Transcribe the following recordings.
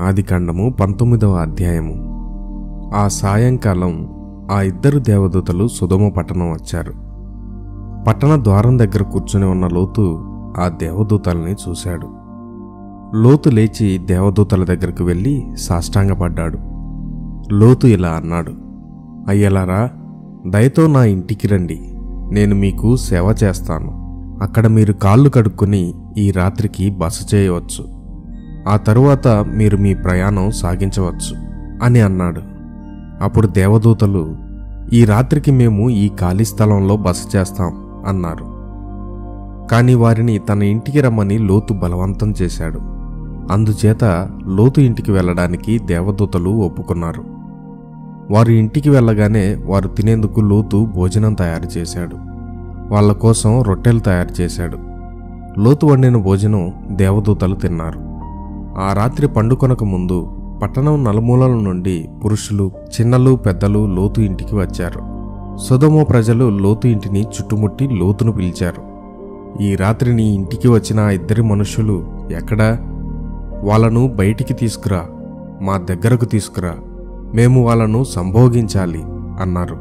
ఆదికాండము 19వ అధ్యాయము. ఆ సాయంకాలం ఆ ఇద్దరు దేవదూతలు సొదొమ పట్టణం వచ్చారు. పట్టణ ద్వారం దగ్గర కూర్చుని ఉన్న లోతు ఆ దేవదూతల్ని చూశాడు. లోతు లేచి దేవదూతల దగ్గరకు వెళ్ళి సాష్టాంగపడ్డాడు. లోతు ఇలా అన్నాడు: అయ్యలారా, దయతో నా ఇంటికి రండి, నేను మీకు సేవ చేస్తాను. అక్కడ మీరు కాళ్ళు కడుక్కొని ఈ రాత్రికి బస చేయవచ్చు. ఆ తరువాత మీరు మీ ప్రయాణం సాగించవచ్చు అని అన్నాడు. అప్పుడు దేవదూతలు, ఈ రాత్రికి మేము ఈ ఖాళీ స్థలంలో బస చేస్తాం అన్నారు. కాని వారిని తన ఇంటికి రమ్మని లోతు బలవంతం చేశాడు. అందుచేత లోతు ఇంటికి వెళ్ళడానికి దేవదూతలు ఒప్పుకున్నారు. వారు ఇంటికి వెళ్ళగానే వారు తినేందుకు లోతు భోజనం తయారు చేశాడు. వాళ్ళ కోసం రొట్టెలు తయారు చేశాడు. లోతు వండిన భోజనం దేవదూతలు తిన్నారు. ఆ రాత్రి పండుకొనక ముందు పట్టణం నలుమూలల నుండి పురుషులు, చిన్నలు, పెద్దలు లోతు ఇంటికి వచ్చారు. సొదొమ ప్రజలు లోతు ఇంటిని చుట్టుముట్టి లోతును పిలిచారు. ఈ రాత్రి నీ ఇంటికి వచ్చిన ఆ ఇద్దరి మనుష్యులు ఎక్కడా? వాళ్ళను బయటికి తీసుకురా, మా దగ్గరకు తీసుకురా, మేము వాళ్ళను సంభోగించాలి అన్నారు.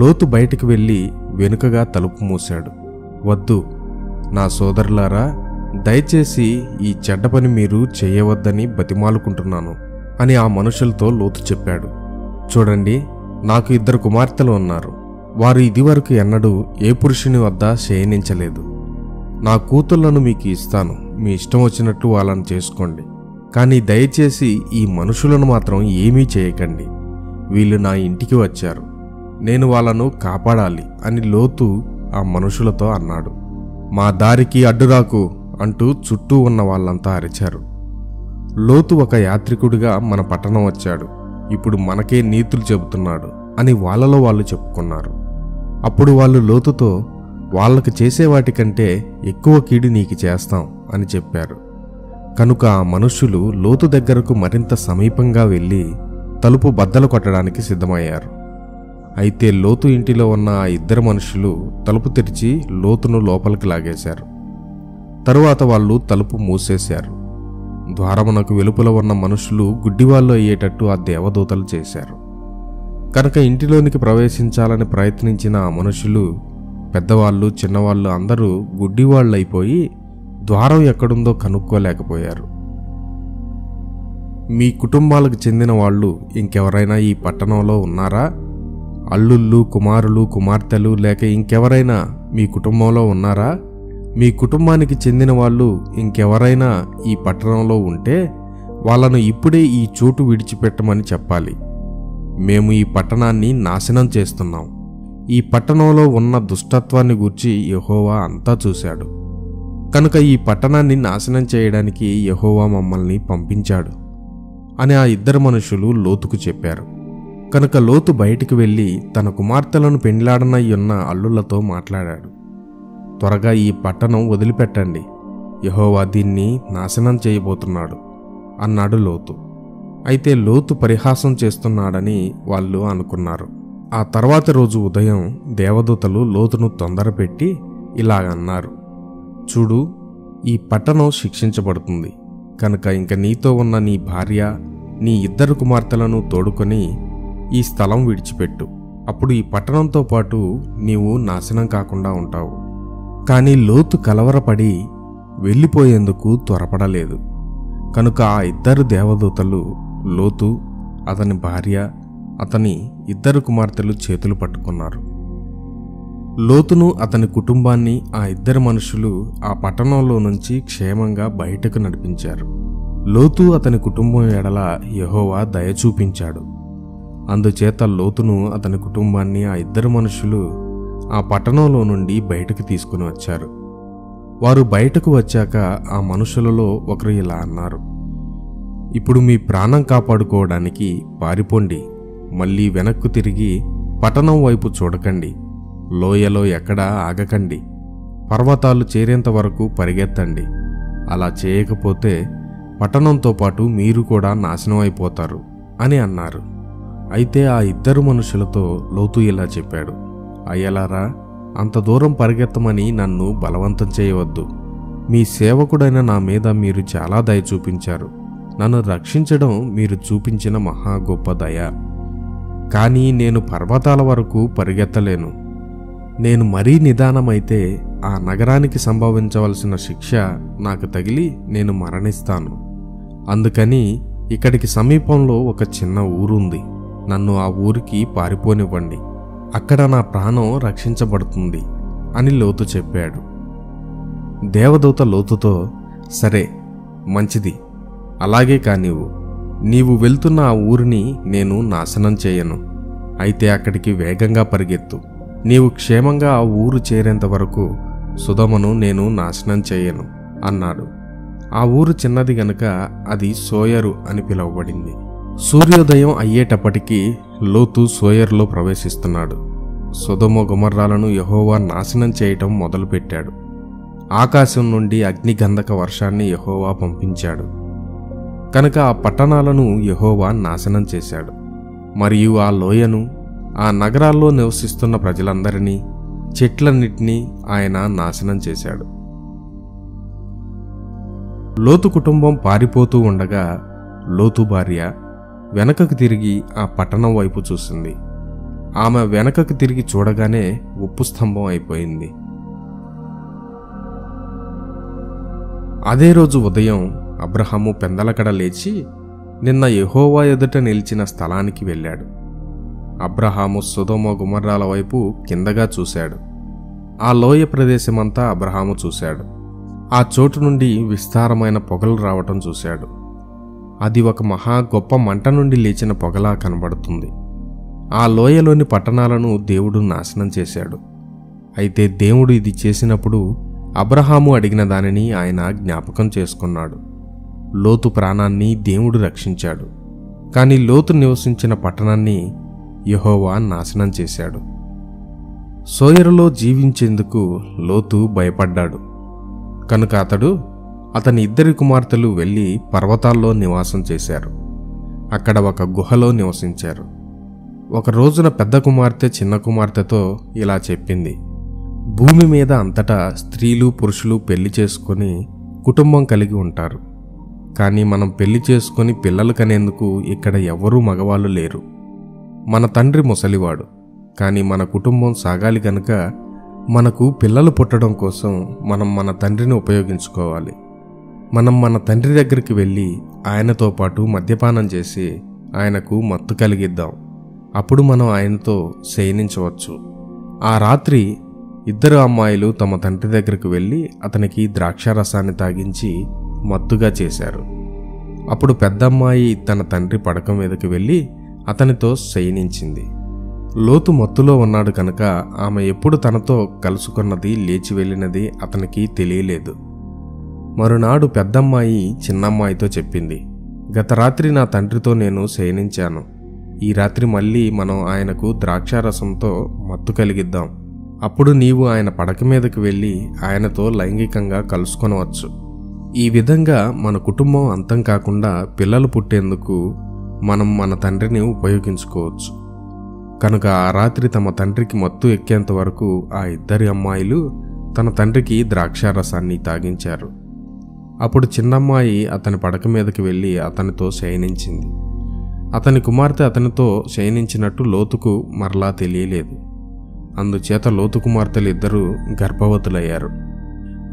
లోతు బయటికి వెళ్ళి వెనుకగా తలుపు మూశాడు. వద్దు నా సోదరులారా, దయచేసి ఈ చెడ్డ పని మీరు చేయవద్దని బతిమాలుకుంటున్నాను అని ఆ మనుషులతో లోతు చెప్పాడు. చూడండి, నాకు 2 కుమార్తెలు ఉన్నారు. వారు ఇదివరకు ఎన్నడూ ఏ పురుషుని వద్ద శయనించలేదు. నా కూతుళ్లను మీకు ఇస్తాను, మీ ఇష్టం వచ్చినట్టు వాళ్ళని చేసుకోండి. కానీ దయచేసి ఈ మనుషులను మాత్రం ఏమీ చేయకండి. వీళ్ళు నా ఇంటికి వచ్చారు, నేను వాళ్ళను కాపాడాలి అని లోతు ఆ మనుషులతో అన్నాడు. మా దారికి అడ్డురాకు అంటూ చుట్టూ ఉన్న వాళ్ళంతా అరిచారు. లోతు ఒక యాత్రికుడిగా మన పట్టణం వచ్చాడు, ఇప్పుడు మనకే నీతులు చెబుతున్నాడు అని వాళ్ళలో వాళ్ళు చెప్పుకున్నారు. అప్పుడు వాళ్ళు లోతుతో, వాళ్ళకు చేసేవాటికంటే ఎక్కువ కీడు నీకు చేస్తాం అని చెప్పారు. కనుక ఆ మనుష్యులు లోతు దగ్గరకు మరింత సమీపంగా వెళ్ళి తలుపు బద్దలు కొట్టడానికి సిద్ధమయ్యారు. అయితే లోతు ఇంటిలో ఉన్న ఆ 2 మనుషులు తలుపు తెరిచి లోతును లోపలికి లాగేశారు. తరువాత వాళ్ళు తలుపు మూసేశారు. ద్వారమునకు వెలుపల ఉన్న మనుషులు గుడ్డివాళ్ళు అయ్యేటట్టు ఆ దేవదూతలు చేశారు. కనుక ఇంటిలోనికి ప్రవేశించాలని ప్రయత్నించిన ఆ మనుషులు, పెద్దవాళ్ళు, చిన్నవాళ్ళు అందరూ గుడ్డివాళ్ళైపోయి ద్వారం ఎక్కడుందో కనుక్కోలేకపోయారు. మీ కుటుంబాలకు చెందిన వాళ్ళు ఇంకెవరైనా ఈ పట్టణంలో ఉన్నారా? అల్లుళ్ళు, కుమారులు, కుమార్తెలు లేక ఇంకెవరైనా మీ కుటుంబంలో ఉన్నారా? మీ కుటుంబానికి చెందిన వాళ్ళు ఇంకెవరైనా ఈ పట్టణంలో ఉంటే వాళ్ళను ఇప్పుడే ఈ చోటు విడిచిపెట్టమని చెప్పాలి. మేము ఈ పట్టణాన్ని నాశనం చేస్తున్నాం. ఈ పట్టణంలో ఉన్న దుష్టత్వాన్ని గూర్చి యెహోవా అంతా చూశాడు. కనుక ఈ పట్టణాన్ని నాశనం చేయడానికి యెహోవా మమ్మల్ని పంపించాడు అని ఆ 2 మనుషులు లోతుకు చెప్పారు. కనుక లోతు బయటికి వెళ్ళి తన కుమార్తెలను పెండ్లాడనయ్యున్న అల్లులతో మాట్లాడాడు. త్వరగా ఈ పట్టణం వదిలిపెట్టండి, యెహోవా దీన్ని నాశనం చేయబోతున్నాడు అన్నాడు లోతు. అయితే లోతు పరిహాసం చేస్తున్నాడని వాళ్ళు అనుకున్నారు. ఆ తర్వాత రోజు ఉదయం దేవదూతలు లోతును తొందరపెట్టి ఇలాగన్నారు: చూడు, ఈ పట్టణం శిక్షించబడుతుంది. కనుక ఇంక నీతో ఉన్న నీ భార్య, నీ 2 కుమార్తెలను తోడుకొని ఈ స్థలం విడిచిపెట్టు. అప్పుడు ఈ పట్టణంతో పాటు నీవు నాశనం కాకుండా ఉంటావు. కానీ లోతు కలవరపడి వెళ్ళిపోయేందుకు త్వరపడలేదు. కనుక ఆ 2 దేవదూతలు లోతు, అతని భార్య, అతని 2 కుమార్తెలు చేతులు పట్టుకున్నారు. లోతును, అతని కుటుంబాన్ని ఆ 2 మనుషులు ఆ పట్టణంలో నుంచి క్షేమంగా బయటకు నడిపించారు. లోతు, అతని కుటుంబం ఎడల యెహోవా దయ చూపించాడు. అందుచేత లోతును, అతని కుటుంబాన్ని ఆ 2 మనుషులు ఆ పట్టణంలో నుండి బయటకు తీసుకుని వచ్చారు. వారు బయటకు వచ్చాక ఆ మనుషులలో ఒకరు ఇలా అన్నారు: ఇప్పుడు మీ ప్రాణం కాపాడుకోవడానికి పారిపోండి. మళ్ళీ వెనక్కు తిరిగి పట్టణం వైపు చూడకండి. లోయలో ఎక్కడా ఆగకండి. పర్వతాలు చేరేంత వరకు పరిగెత్తండి. అలా చేయకపోతే పట్టణంతో పాటు మీరు కూడా నాశనం అయిపోతారు అని అన్నారు. అయితే ఆ 2 మనుషులతో లోతు ఇలా చెప్పాడు: అయ్యలారా, అంత దూరం పరిగెత్తమని నన్ను బలవంతం చేయవద్దు. మీ సేవకుడైన నా మీద మీరు చాలా దయ చూపించారు. నన్ను రక్షించడం మీరు చూపించిన మహా గొప్ప దయ. కానీ నేను పర్వతాల వరకు పరిగెత్తలేను. నేను మరీ నిదానమైతే ఆ నగరానికి సంభవించవలసిన శిక్ష నాకు తగిలి నేను మరణిస్తాను. అందుకని ఇక్కడికి సమీపంలో ఒక చిన్న ఊరుంది. నన్ను ఆ ఊరికి పారిపోనివ్వండి. అక్కడ నా ప్రాణం రక్షించబడుతుంది అని లోతు చెప్పాడు. దేవదూత లోతుతో, సరే, మంచిది, అలాగే కానివ్వు. నీవు వెళ్తున్న ఆ ఊరిని నేను నాశనం చేయను. అయితే అక్కడికి వేగంగా పరిగెత్తు. నీవు క్షేమంగా ఆ ఊరు చేరేంత వరకు సుధమను నేను నాశనం చేయను అన్నాడు. ఆ ఊరు చిన్నది గనుక అది సోయరు అని పిలువబడింది. సూర్యోదయం అయ్యేటప్పటికీ లోతు సోయరులో ప్రవేశిస్తున్నాడు. సొదొమ గొమొర్రాలను యెహోవా నాశనం చేయటం మొదలుపెట్టాడు. ఆకాశం నుండి అగ్నిగంధక వర్షాన్ని యెహోవా పంపించాడు కనుక ఆ పట్టణాలను యెహోవా నాశనం చేశాడు. మరియు ఆ లోయను, ఆ నగరాల్లో నివసిస్తున్న ప్రజలందరినీ, చెట్లన్నిటినీ ఆయన నాశనం చేశాడు. లోతు కుటుంబం పారిపోతూ ఉండగా లోతు భార్య వెనకకు తిరిగి ఆ పట్టణం వైపు చూసింది. ఆమె వెనకకు తిరిగి చూడగానే ఉప్పు స్తంభం అయిపోయింది. అదే రోజు ఉదయం అబ్రహాము పెందలకడ లేచి నిన్న యెహోవా ఎదుట నిలిచిన స్థలానికి వెళ్ళాడు. అబ్రహాము సొదొమ గొమొర్రాల వైపు కిందగా చూశాడు. ఆ లోయ ప్రదేశమంతా అబ్రహాము చూశాడు. ఆ చోటు నుండి విస్తారమైన పొగలు రావటం చూశాడు. అది ఒక మహా గొప్ప మంట నుండి లేచిన పొగలా కనబడుతుంది. ఆ లోయలోని పట్టణాలను దేవుడు నాశనం చేశాడు. అయితే దేవుడు ఇది చేసినప్పుడు అబ్రహాము అడిగిన దానిని ఆయన జ్ఞాపకం చేసుకున్నాడు. లోతు ప్రాణాన్ని దేవుడు రక్షించాడు. కాని లోతు నివసించిన పట్టణాన్ని యెహోవా నాశనం చేశాడు. సోయరులో జీవించేందుకు లోతు భయపడ్డాడు. కనుక అతని 2 కుమార్తెలు వెళ్ళి పర్వతాల్లో నివాసం చేశారు. అక్కడ ఒక గుహలో నివసించారు. ఒక రోజున పెద్ద కుమార్తె చిన్న కుమార్తెతో ఇలా చెప్పింది, భూమి మీద అంతటా స్త్రీలు పురుషులు పెళ్లి చేసుకొని కుటుంబం కలిగి ఉంటారు. కానీ మనం పెళ్లి చేసుకొని పిల్లలు కనేందుకు ఇక్కడ ఎవ్వరూ మగవాళ్ళు లేరు. మన తండ్రి ముసలివాడు, కానీ మన కుటుంబం సాగాలి గనుక మనకు పిల్లలు పుట్టడం కోసం మనం మన తండ్రిని ఉపయోగించుకోవాలి. మనం మన తండ్రి దగ్గరికి వెళ్ళి ఆయనతో పాటు మద్యపానం చేసి ఆయనకు మత్తు కలిగిద్దాం. అప్పుడు మనం ఆయనతో శయనించవచ్చు. ఆ రాత్రి 2 అమ్మాయిలు తమ తండ్రి దగ్గరికి వెళ్ళి అతనికి ద్రాక్షారసాన్ని తాగించి మత్తుగా చేశారు. అప్పుడు పెద్దమ్మాయి తన తండ్రి పడక మీదకి వెళ్ళి అతనితో శయనించింది. లోతు మత్తులో ఉన్నాడు కనుక ఆమె ఎప్పుడు తనతో కలుసుకున్నది లేచి వెళ్ళినది అతనికి తెలియలేదు. మరునాడు పెద్దమ్మాయి చిన్నమ్మాయితో చెప్పింది, గత రాత్రి నా తండ్రితో నేను శయనించాను. ఈ రాత్రి మళ్ళీ మనం ఆయనకు ద్రాక్షారసంతో మత్తు కలిగిద్దాం. అప్పుడు నీవు ఆయన పడక మీదకి వెళ్ళి ఆయనతో లైంగికంగా కలుసుకొనవచ్చు. ఈ విధంగా మన కుటుంబం అంతం కాకుండా పిల్లలు పుట్టేందుకు మనం మన తండ్రిని ఉపయోగించుకోవచ్చు. కనుక ఆ రాత్రి తమ తండ్రికి మత్తు ఎక్కేంత వరకు ఆ 2 అమ్మాయిలు తన తండ్రికి ద్రాక్షారసాన్ని తాగించారు. అప్పుడు చిన్నమ్మాయి అతని పడక మీదకి వెళ్ళి అతనితో శయనించింది. అతని కుమార్తె అతనితో శయనించినట్టు లోతుకు మరలా తెలియలేదు. అందుచేత లోతు కుమార్తెలు 2 గర్భవతులయ్యారు.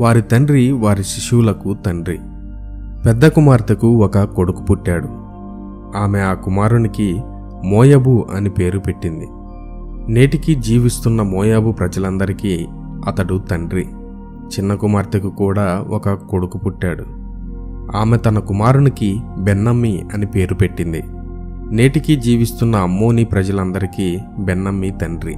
వారి తండ్రి వారి శిశువులకు తండ్రి. పెద్ద కుమార్తెకు ఒక కొడుకు పుట్టాడు. ఆమె ఆ కుమారునికి మోయాబు అని పేరు పెట్టింది. నేటికి జీవిస్తున్న మోయాబు ప్రజలందరికీ అతడు తండ్రి. చిన్న కుమార్తెకు కూడా ఒక కొడుకు పుట్టాడు. ఆమె తన కుమారునికి బెన్నమ్మి అని పేరు పెట్టింది. నేటికి జీవిస్తున్న అమ్మోని ప్రజలందరికీ బెన్నమ్మి తండ్రి.